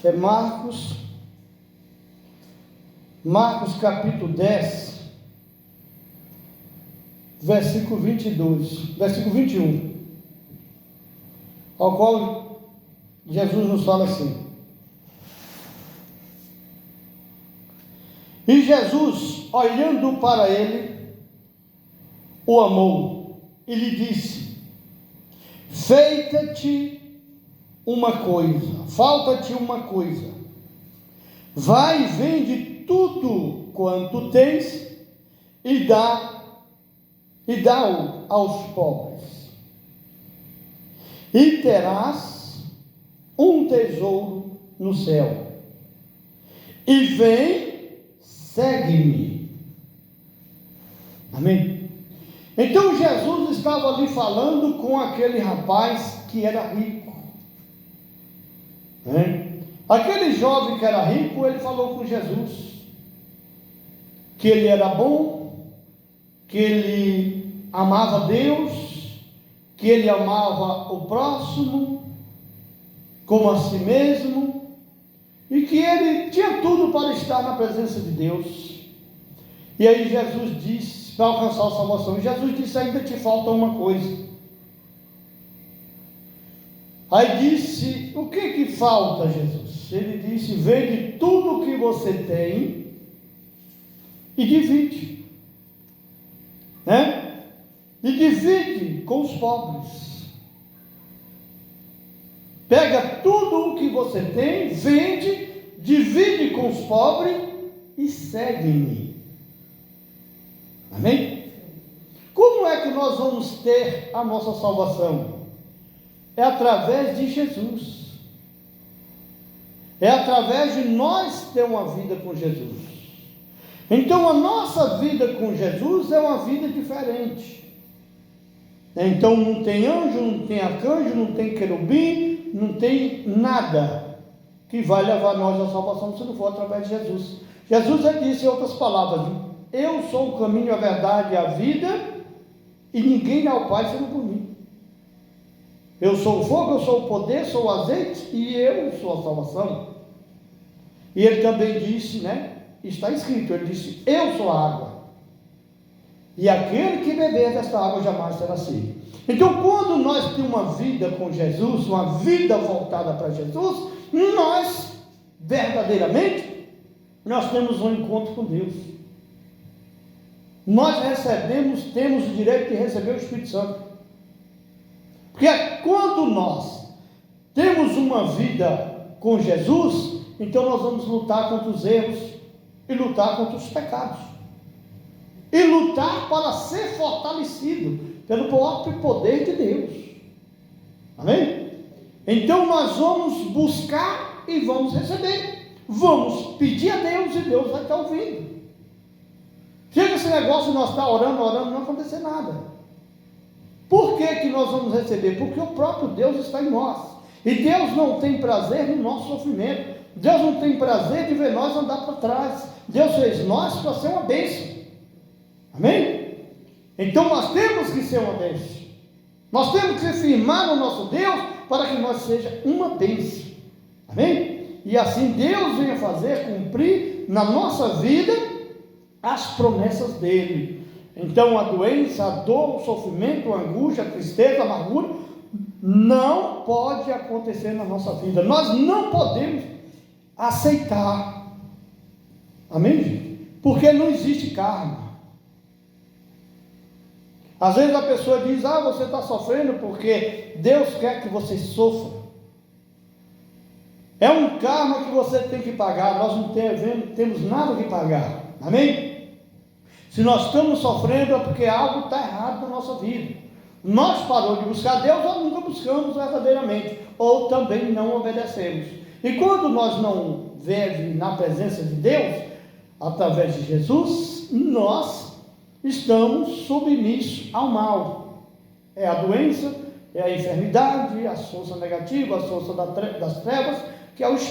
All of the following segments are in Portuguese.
é Marcos capítulo 10, versículo 21, ao qual Jesus nos fala assim: e Jesus, olhando para ele, o amou e lhe disse: feita-te uma coisa, falta-te uma coisa, vai e vende tudo quanto tens e dá-o aos pobres, e terás um tesouro no céu, e vem, segue-me. Amém? Então Jesus estava ali falando com aquele rapaz que era rico, aquele jovem que era rico. Ele falou com Jesus que ele era bom, que ele amava Deus, que ele amava o próximo como a si mesmo, e que ele tinha tudo para estar na presença de Deus. E aí Jesus disse, para alcançar a salvação, Jesus disse: ainda te falta uma coisa. Aí disse: o que falta, Jesus? Ele disse: vende tudo o que você tem e divide, e divide com os pobres. Pega tudo o que você tem, vende, divide com os pobres e segue-me. Amém? Como é que nós vamos ter a nossa salvação? É através de Jesus, é através de nós ter uma vida com Jesus. Então a nossa vida com Jesus é uma vida diferente. Então não tem anjo, não tem arcanjo, não tem querubim, não tem nada que vai levar nós à salvação se não for através de Jesus. Jesus disse em outras palavras: eu sou o caminho, a verdade e a vida, e ninguém dá ao Pai senão por mim. Eu sou o fogo, eu sou o poder, sou o azeite, e eu sou a salvação. E ele também disse, está escrito, ele disse: eu sou a água, e aquele que beber desta água jamais terá sede. Então, quando nós temos uma vida com Jesus, uma vida voltada para Jesus, nós, verdadeiramente, nós temos um encontro com Deus. Nós temos o direito de receber o Espírito Santo. Porque quando nós temos uma vida com Jesus, então nós vamos lutar contra os erros e lutar contra os pecados, e lutar para ser fortalecido pelo próprio poder de Deus. Amém? Então nós vamos buscar e vamos receber, vamos pedir a Deus e Deus vai estar ouvindo. Chega esse negócio de nós estar orando, não acontecer nada. Por que nós vamos receber? Porque o próprio Deus está em nós, e Deus não tem prazer no nosso sofrimento. Deus não tem prazer de ver nós andar para trás. Deus fez nós para ser uma bênção. Amém? Então nós temos que ser uma bênção. Nós temos que se firmar no nosso Deus para que nós seja uma bênção. Amém? E assim Deus venha fazer cumprir na nossa vida as promessas dele. Então a doença, a dor, o sofrimento, a angústia, a tristeza, a amargura não pode acontecer na nossa vida. Nós não podemos aceitar. Amém, gente? Porque não existe karma. Às vezes a pessoa diz: você está sofrendo porque Deus quer que você sofra. É um karma que você tem que pagar. Nós não temos nada que pagar. Amém? Se nós estamos sofrendo é porque algo está errado na nossa vida. Nós paramos de buscar Deus ou nunca buscamos verdadeiramente, ou também não obedecemos. E quando nós não vivemos na presença de Deus, através de Jesus, nós estamos submissos ao mal. É a doença, é a enfermidade, a força negativa, a força das trevas, que é os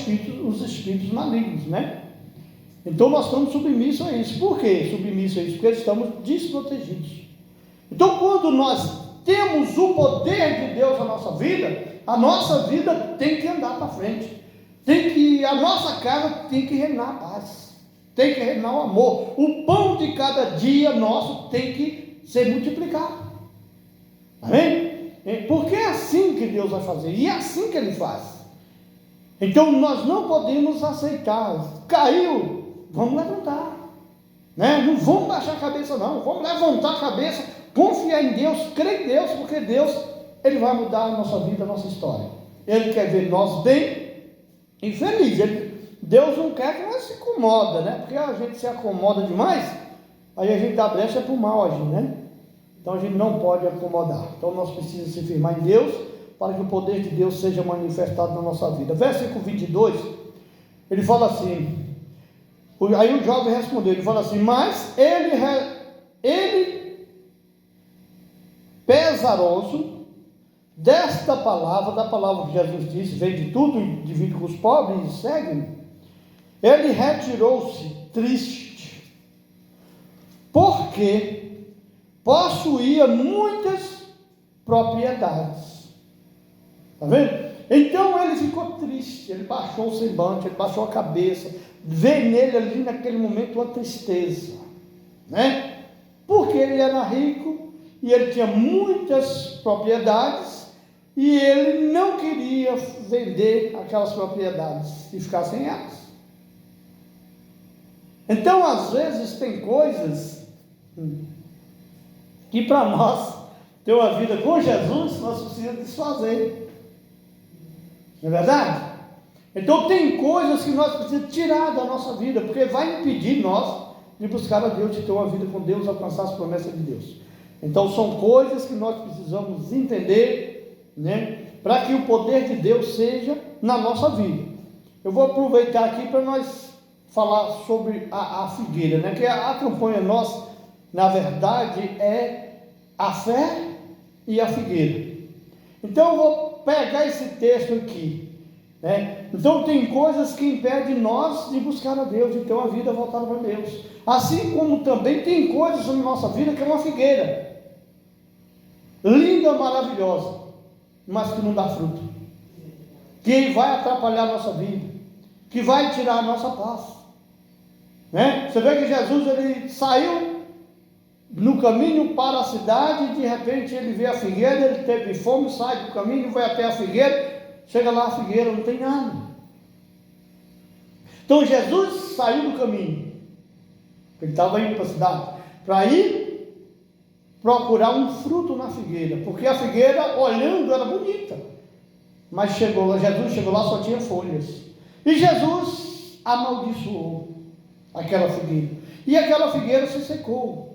espíritos malignos, Então nós estamos submissos a isso. Por que submissos a isso? Porque estamos desprotegidos. Então quando nós temos o poder de Deus na nossa vida, a nossa vida tem que andar para frente. a nossa casa tem que reinar a paz, tem que reinar o amor. O pão de cada dia nosso tem que ser multiplicado. Amém? Porque é assim que Deus vai fazer, e é assim que Ele faz. Então nós não podemos aceitar. Caiu, vamos levantar, né? Não vamos baixar a cabeça não, vamos levantar a cabeça, confiar em Deus, crer em Deus, porque Deus, Ele vai mudar a nossa vida, a nossa história. Ele quer ver nós bem e felizes. Deus não quer que nós se incomoda, né? Porque a gente se acomoda demais, aí a gente dá brecha para o mal agir, né? Então a gente não pode acomodar. Então nós precisamos se firmar em Deus, para que o poder de Deus seja manifestado na nossa vida. Versículo 22, ele fala assim, aí o jovem respondeu, ele fala assim, mas ele pesaroso desta palavra, da palavra que Jesus disse, vende tudo e divide com os pobres e segue-me, ele retirou-se triste, porque possuía muitas propriedades. Está vendo? Então ele ficou triste, ele baixou o semblante, ele baixou a cabeça, veio nele ali naquele momento uma tristeza, né? Porque ele era rico e ele tinha muitas propriedades e ele não queria vender aquelas propriedades e ficar sem elas. Então às vezes tem coisas que para nós ter uma vida com Jesus nós precisamos desfazer. Não é verdade? Então tem coisas que nós precisamos tirar da nossa vida, porque vai impedir nós de buscar a Deus, de ter uma vida com Deus, alcançar as promessas de Deus. Então são coisas que nós precisamos entender, né, para que o poder de Deus seja na nossa vida. Eu vou aproveitar aqui para nós falar sobre a figueira, né, que a campanha nossa, na verdade, é a fé e a figueira. Então eu vou pegar esse texto aqui, né? Então tem coisas que impedem nós de buscar a Deus, de ter uma vida voltada para Deus, assim como também tem coisas na nossa vida que é uma figueira, linda, maravilhosa, mas que não dá fruto, que vai atrapalhar a nossa vida, que vai tirar a nossa paz, né? Você vê que Jesus, ele saiu no caminho para a cidade, de repente ele vê a figueira, ele teve fome, sai do caminho, vai até a figueira, chega lá, a figueira não tem nada. Então Jesus saiu do caminho, ele estava indo para a cidade, para ir procurar um fruto na figueira, porque a figueira, olhando, era bonita, mas Jesus chegou lá, só tinha folhas, e Jesus amaldiçoou aquela figueira, e aquela figueira se secou.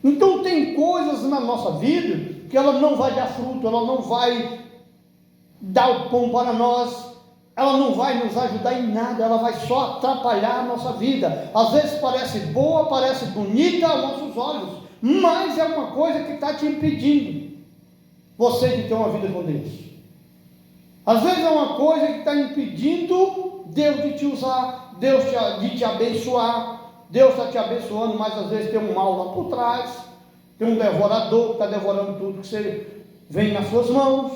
Então tem coisas na nossa vida que ela não vai dar fruto, ela não vai dar o pão para nós, ela não vai nos ajudar em nada, ela vai só atrapalhar a nossa vida. Às vezes parece boa, parece bonita aos nossos olhos, mas é uma coisa que está te impedindo você de ter uma vida com Deus. Às vezes é uma coisa que está impedindo Deus de te usar, Deus de te abençoar. Deus está te abençoando, mas às vezes tem um mal lá por trás, tem um devorador que está devorando tudo que você vem nas suas mãos.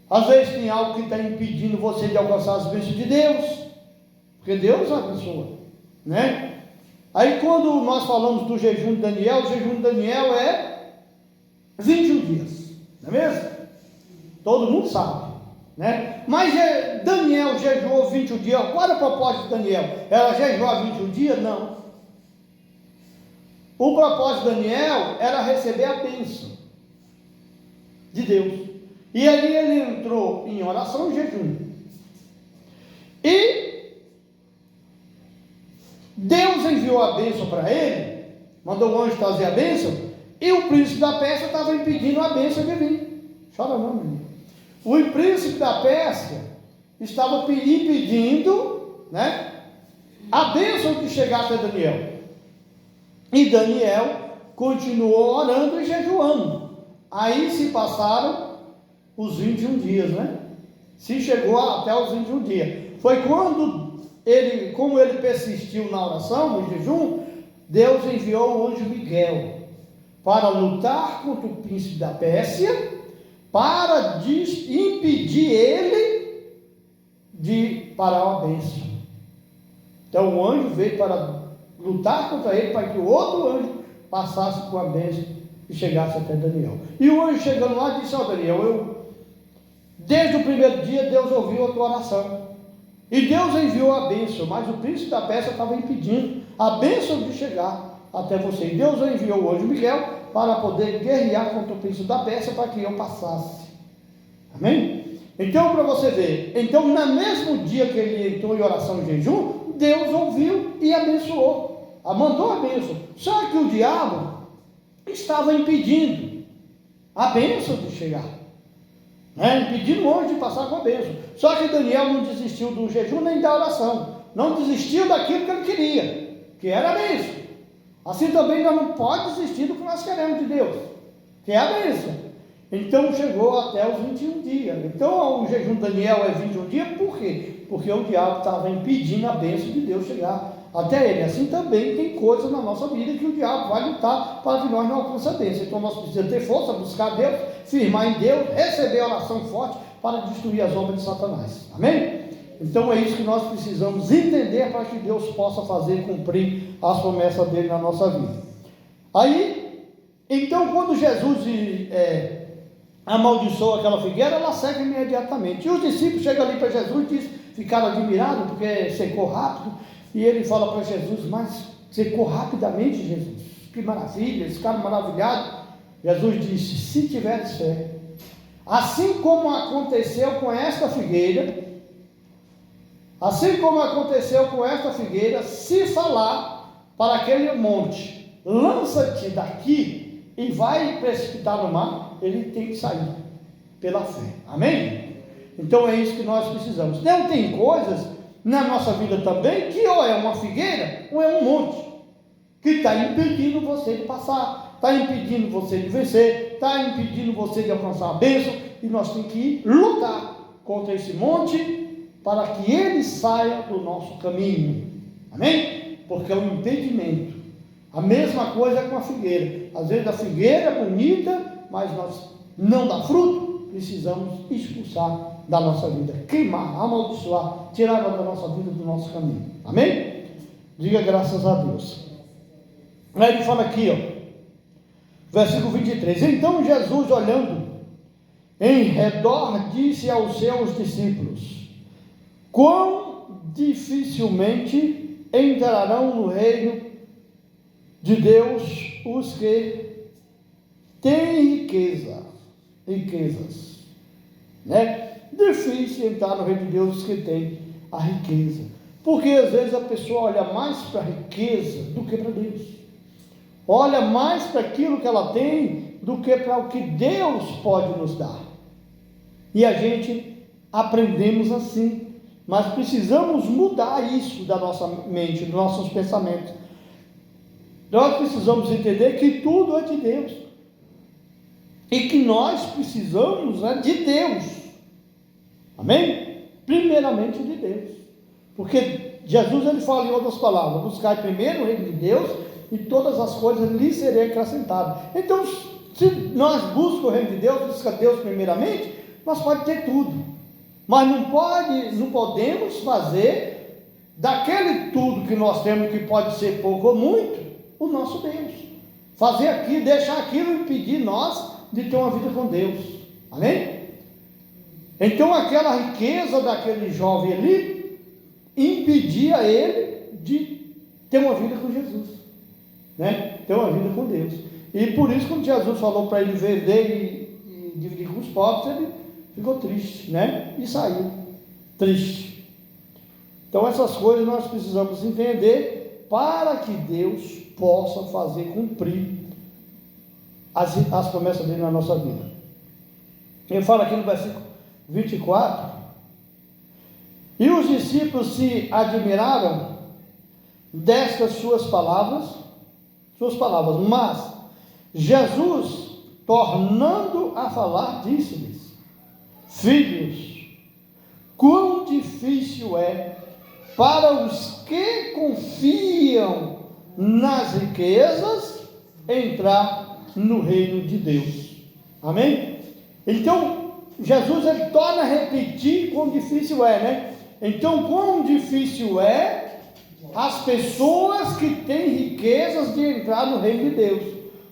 Às vezes tem algo que está impedindo você de alcançar as bênçãos de Deus, porque Deus abençoa, né? Aí quando nós falamos do jejum de Daniel, o jejum de Daniel é 21 dias, não é mesmo? Todo mundo sabe, né? Mas Daniel jejuou 21 dias. Qual era o propósito de Daniel? Era jejuar 21 dias? Não. O propósito de Daniel era receber a bênção de Deus. E ali ele entrou em oração e jejum. E Deus enviou a bênção para ele, mandou o anjo trazer a bênção, e o príncipe da Pérsia estava impedindo a bênção de vir. Chora não, menino. O príncipe da Pérsia estava impedindo, né, a bênção de chegar até Daniel. E Daniel continuou orando e jejuando. Aí se passaram os 21 dias, né? Se chegou até os 21 dias. Foi quando como ele persistiu na oração, no jejum, Deus enviou o anjo Miguel para lutar contra o príncipe da Pérsia, para impedir ele para a bênção. Então o anjo veio para lutar contra ele, para que o outro anjo passasse com a bênção e chegasse até Daniel. E o anjo chegando lá disse: ó Daniel, desde o primeiro dia Deus ouviu a tua oração, e Deus enviou a bênção, mas o príncipe da Pérsia estava impedindo a bênção de chegar até você. E Deus enviou o anjo Miguel para poder guerrear contra o príncipe da Pérsia, para que eu passasse. Amém? Então, para você ver, então no mesmo dia que ele entrou em oração e jejum, Deus ouviu e abençoou, mandou a bênção. Só que o diabo estava impedindo a bênção de chegar, impedindo o anjo de passar com a bênção. Só que Daniel não desistiu do jejum nem da oração, não desistiu daquilo que ele queria, que era a bênção. Assim também nós não podemos desistir do que nós queremos de Deus, que é a bênção. Então chegou até os 21 dias. Então o jejum de Daniel é 21 dias, por quê? Porque o diabo estava impedindo a bênção de Deus chegar até ele. Assim também tem coisas na nossa vida que o diabo vai lutar para que nós não alcançamos a bênção. Então nós precisamos ter força, buscar Deus, firmar em Deus, receber a oração forte para destruir as obras de Satanás. Amém? Então é isso que nós precisamos entender para que Deus possa fazer cumprir as promessas dele na nossa vida. Aí, então quando Jesus amaldiçoou aquela figueira, ela seca imediatamente. E os discípulos chegam ali para Jesus e ficaram admirados porque secou rápido. E ele fala para Jesus: mas secou rapidamente, Jesus? Que maravilha, eles ficaram maravilhados. Jesus disse: se tiveres fé, assim como aconteceu com esta figueira, se falar para aquele monte: lança-te daqui e vai precipitar no mar, ele tem que sair pela fé. Amém? Então é isso que nós precisamos. Não tem coisas na nossa vida também que ou é uma figueira ou é um monte que está impedindo você de passar, está impedindo você de vencer, está impedindo você de alcançar a bênção, e nós temos que lutar contra esse monte para que ele saia do nosso caminho. Amém? Porque é um impedimento. A mesma coisa com a figueira. Às vezes a figueira é bonita, mas nós não dá fruto, precisamos expulsar da nossa vida, queimar, amaldiçoar, tirar da nossa vida, do nosso caminho. Amém? Diga graças a Deus. Aí ele fala aqui, versículo 23: então Jesus, olhando em redor, disse aos seus discípulos: quão dificilmente entrarão no reino de Deus os que têm riquezas, difícil entrar no reino de Deus os que têm a riqueza, porque às vezes a pessoa olha mais para a riqueza do que para Deus, olha mais para aquilo que ela tem do que para o que Deus pode nos dar, e a gente aprendemos assim, mas precisamos mudar isso da nossa mente, dos nossos pensamentos. Nós precisamos entender que tudo é de Deus, e que nós precisamos de Deus. Amém? Primeiramente de Deus, porque Jesus ele fala em outras palavras: buscai primeiro o reino de Deus e todas as coisas lhe serão acrescentadas. Então, se nós buscamos o reino de Deus, buscamos Deus primeiramente, nós podemos ter tudo, mas não podemos fazer daquele tudo que nós temos, que pode ser pouco ou muito, o nosso Deus. Fazer aquilo, deixar aquilo impedir nós de ter uma vida com Deus. Amém? Então aquela riqueza daquele jovem ali impedia ele de ter uma vida com Jesus, ter uma vida com Deus. E por isso, quando Jesus falou para ele vender e dividir com os pobres, ele ficou triste, e saiu triste. Então essas coisas nós precisamos entender para que Deus possa fazer cumprir as promessas dele na nossa vida. Ele fala aqui no versículo 24: e os discípulos se admiraram destas suas palavras, mas Jesus, tornando a falar, disse-lhes: filhos, quão difícil é para os que confiam nas riquezas entrar no reino de Deus. Amém? Então Jesus ele torna a repetir quão difícil é, Então, quão difícil é as pessoas que têm riquezas de entrar no reino de Deus.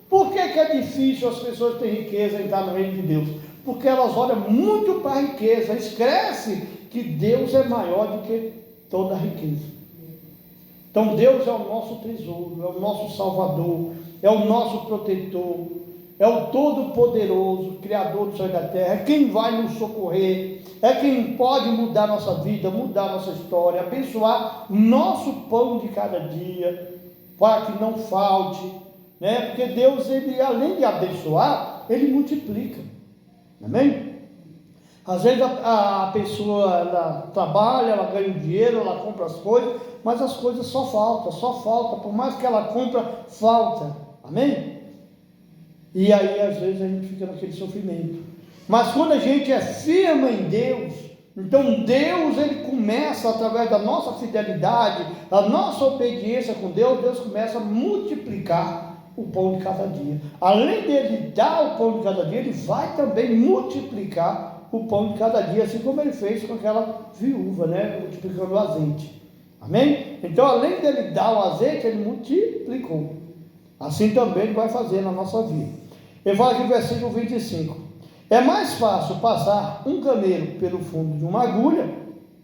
Por que é difícil as pessoas que têm riqueza entrar no reino de Deus? Porque elas olham muito para a riqueza, esquece que Deus é maior do que toda a riqueza. Então Deus é o nosso tesouro, é o nosso Salvador, é o nosso protetor, é o Todo-Poderoso, Criador do céu e da terra, é quem vai nos socorrer, é quem pode mudar nossa vida, mudar nossa história, abençoar nosso pão de cada dia, para que não falte, né? Porque Deus, ele, além de abençoar, ele multiplica, amém? Às vezes a pessoa, ela trabalha, ela ganha dinheiro, ela compra as coisas, mas as coisas só falta, por mais que ela compra, falta, amém? E aí às vezes a gente fica naquele sofrimento. Mas quando a gente é firme em Deus, então Deus, ele começa, através da nossa fidelidade, da nossa obediência com Deus, Deus começa a multiplicar o pão de cada dia. Além dele dar o pão de cada dia, ele vai também multiplicar o pão de cada dia, assim como ele fez com aquela viúva, né? Multiplicando o azeite, amém? Então, além dele dar o azeite, ele multiplicou. Assim também ele vai fazer na nossa vida. Ele fala aqui no versículo 25: é mais fácil passar um camelo pelo fundo de uma agulha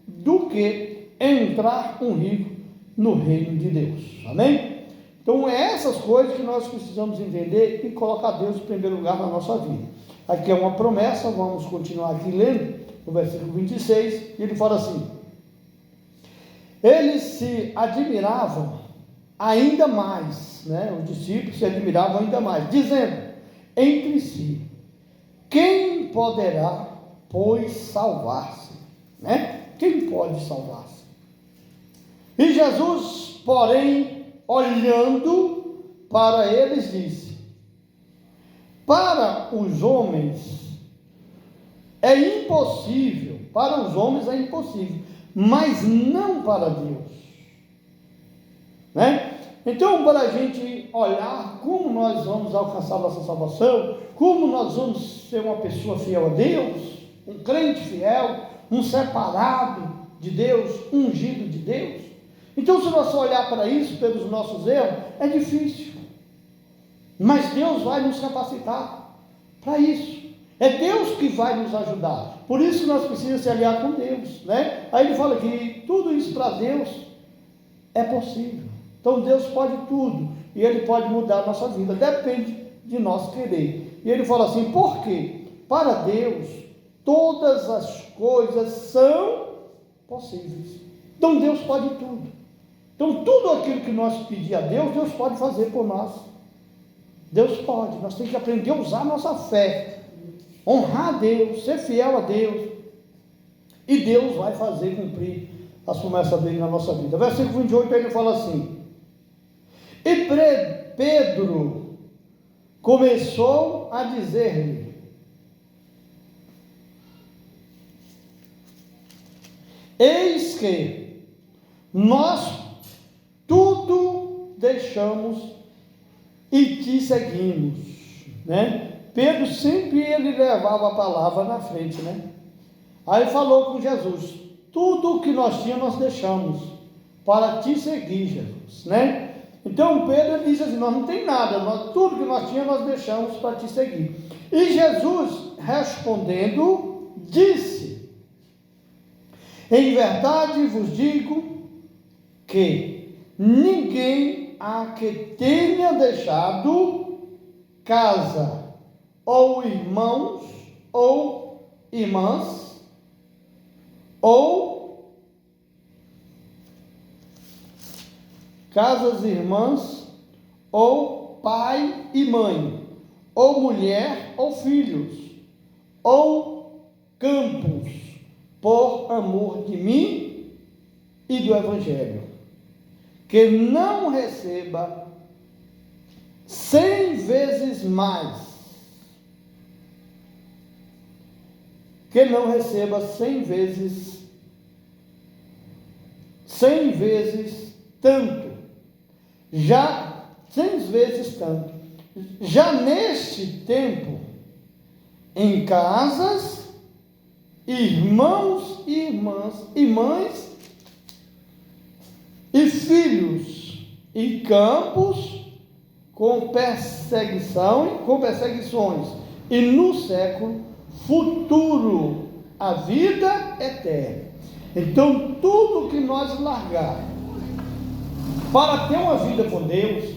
do que entrar um rico no reino de Deus, amém? Então, é essas coisas que nós precisamos entender e colocar Deus em primeiro lugar na nossa vida. Aqui é uma promessa, vamos continuar aqui lendo, no versículo 26, e ele fala assim: eles se admiravam ainda mais, né? Os discípulos se admiravam ainda mais, dizendo entre si: quem poderá, pois, salvar-se? Né? Quem pode salvar-se? E Jesus, porém, olhando para eles, disse: para os homens é impossível, mas não para Deus, né? Então, para a gente olhar como nós vamos alcançar nossa salvação, como nós vamos ser uma pessoa fiel a Deus, um crente fiel, um separado de Deus, ungido de Deus. Então, se nós olhar para isso, pelos nossos erros, é difícil, mas Deus vai nos capacitar para isso. É Deus que vai nos ajudar. Por isso nós precisamos se aliar com Deus, né? Aí ele fala que tudo isso para Deus é possível. Então Deus pode tudo, e Ele pode mudar a nossa vida, depende de nós querer. E ele fala assim: por quê? Para Deus todas as coisas são possíveis. Então Deus pode tudo. Então tudo aquilo que nós pedir a Deus, Deus pode fazer por nós. Deus pode, nós temos que aprender a usar a nossa fé, honrar a Deus, ser fiel a Deus, e Deus vai fazer cumprir as promessas dele na nossa vida. Versículo 28, ele fala assim: e Pedro começou a dizer-lhe: eis que nós tudo deixamos e te seguimos, né? Pedro sempre ele levava a palavra na frente, né? Aí falou com Jesus: tudo o que nós tínhamos nós deixamos para te seguir, Jesus, né? Então Pedro disse assim: nós não tem nada, tudo que nós tínhamos nós deixamos para te seguir. E Jesus respondendo disse: em verdade vos digo que ninguém há que tenha deixado casa, ou irmãos, ou irmãs, ou casas, irmãs, ou pai e mãe, ou mulher, ou filhos, ou campos, por amor de mim e do Evangelho, que não receba 100 vezes mais, que não receba 100 vezes tanto, já 100 vezes tanto, já neste tempo, em casas, irmãos e irmãs, e mães, e filhos, e campos, com perseguições, e no século futuro, a vida eterna. Então, tudo que nós largar para ter uma vida com Deus,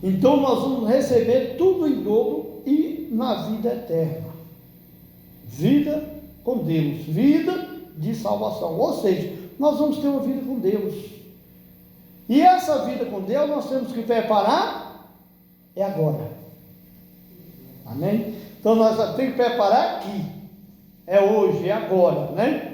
então nós vamos receber tudo em dobro e na vida eterna. Vida com Deus, vida de salvação. Ou seja, nós vamos ter uma vida com Deus. E essa vida com Deus nós temos que preparar é agora. Amém? Então nós temos que preparar aqui. É hoje, é agora, né?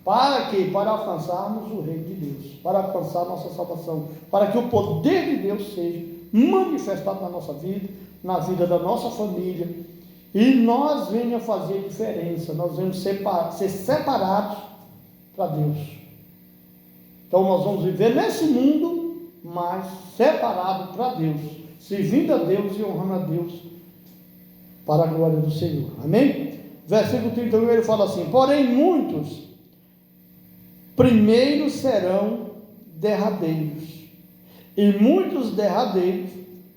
Para quê? Para alcançarmos o reino de Deus, para alcançar a nossa salvação, para que o poder de Deus seja manifestado na nossa vida, na vida da nossa família, e nós venha fazer diferença, nós vamos ser separados para Deus. Então nós vamos viver nesse mundo, mas separado para Deus, servindo a Deus e honrando a Deus, para a glória do Senhor. Amém? Versículo 31, ele fala assim: porém muitos primeiros serão derradeiros, e muitos derradeiros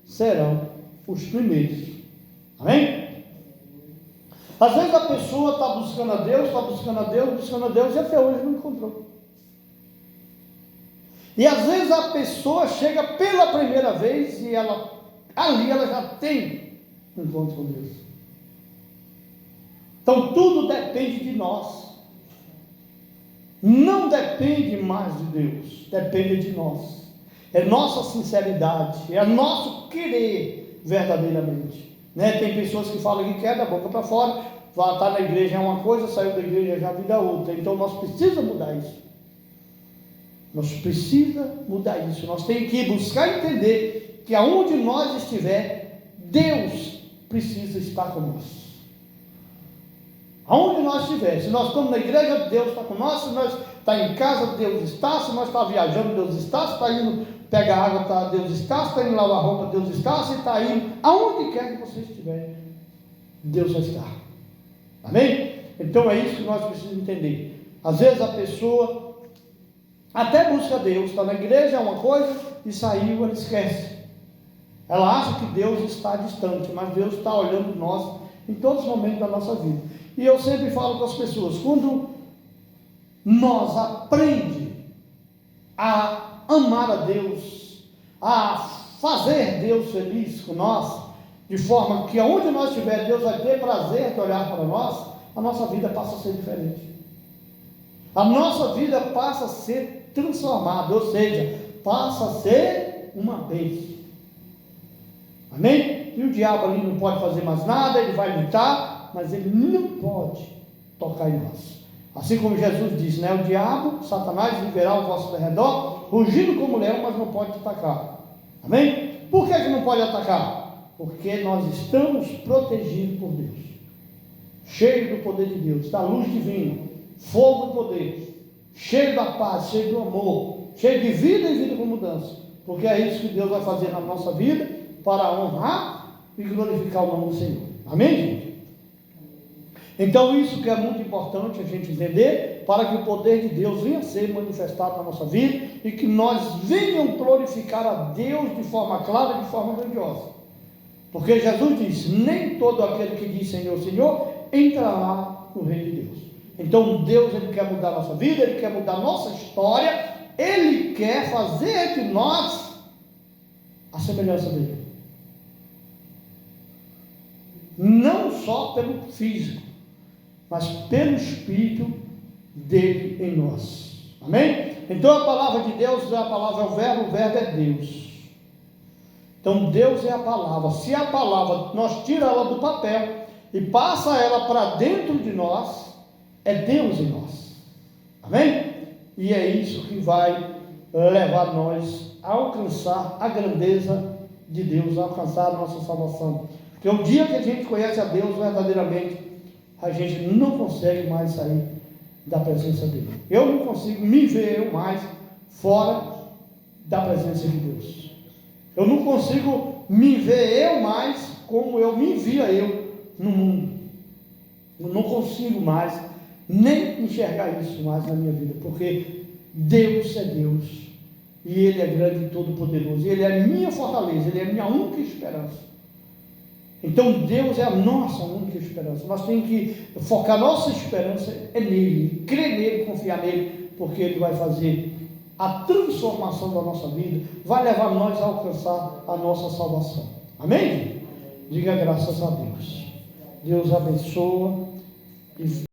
serão os primeiros. Amém? Às vezes a pessoa está buscando a Deus, e até hoje não encontrou. E às vezes a pessoa chega pela primeira vez e ali ela já tem um encontro com Deus. Então tudo depende de nós. Não depende mais de Deus, depende de nós. É nossa sinceridade, é nosso querer verdadeiramente. Né? Tem pessoas que falam que quer da boca para fora, vai estar na igreja é uma coisa, saiu da igreja já a vida é outra. Então nós precisamos mudar isso. Nós precisamos mudar isso. Nós temos que buscar entender que aonde nós estiver, Deus precisa estar conosco. Aonde nós estivermos, se nós estamos na igreja, Deus está conosco. Se nós estamos em casa, Deus está. Se nós estamos viajando, Deus está. Se está indo pegar água, Deus está. Se está indo lavar roupa, Deus está. Se está indo, aonde quer que você estiver, Deus já está. Amém? Então é isso que nós precisamos entender. Às vezes a pessoa até busca Deus, está na igreja, é uma coisa, e saiu, ela esquece. Ela acha que Deus está distante, mas Deus está olhando nós em todos os momentos da nossa vida. E eu sempre falo com as pessoas, quando nós aprendemos a amar a Deus, a fazer Deus feliz com nós, de forma que aonde nós estiver, Deus vai ter prazer de olhar para nós, a nossa vida passa a ser diferente. A nossa vida passa a ser transformada, ou seja, passa a ser uma bênção. Amém? E o diabo ali não pode fazer mais nada, ele vai lutar, mas ele não pode tocar em nós. Assim como Jesus disse, né? O diabo, Satanás, viverá ao vosso redor, rugindo como leão, mas não pode atacar. Amém? Por que não pode atacar? Porque nós estamos protegidos por Deus, cheio do poder de Deus, da luz divina, fogo e poder, cheio da paz, cheio do amor, cheio de vida e vida com mudança, porque é isso que Deus vai fazer na nossa vida, para honrar e glorificar o nome do Senhor. Amém, gente? Então isso que é muito importante a gente entender, para que o poder de Deus venha a ser manifestado na nossa vida, e que nós venhamos glorificar a Deus de forma clara e de forma grandiosa, porque Jesus disse, nem todo aquele que diz Senhor, Senhor, entrará no reino de Deus. Então Deus, Ele quer mudar a nossa vida, Ele quer mudar a nossa história, Ele quer fazer de nós a semelhança dEle. Não só pelo físico, mas pelo Espírito dele em nós. Amém? Então a palavra de Deus, a palavra é o verbo é Deus. Então Deus é a palavra. Se a palavra, nós tira ela do papel e passa ela para dentro de nós, é Deus em nós. Amém? E é isso que vai levar nós a alcançar a grandeza de Deus, a alcançar a nossa salvação. Porque o dia que a gente conhece a Deus verdadeiramente, a gente não consegue mais sair da presença dele. Eu não consigo me ver eu mais fora da presença de Deus. Eu não consigo me ver eu mais como eu me via eu no mundo. Eu não consigo mais nem enxergar isso mais na minha vida, porque Deus é Deus, e Ele é grande e todo-poderoso, Ele é a minha fortaleza, Ele é a minha única esperança. Então Deus é a nossa única esperança. Nós temos que focar nossa esperança nele, crer nele, confiar nele, porque Ele vai fazer a transformação da nossa vida, vai levar nós a alcançar a nossa salvação. Amém? Diga graças a Deus. Deus abençoa e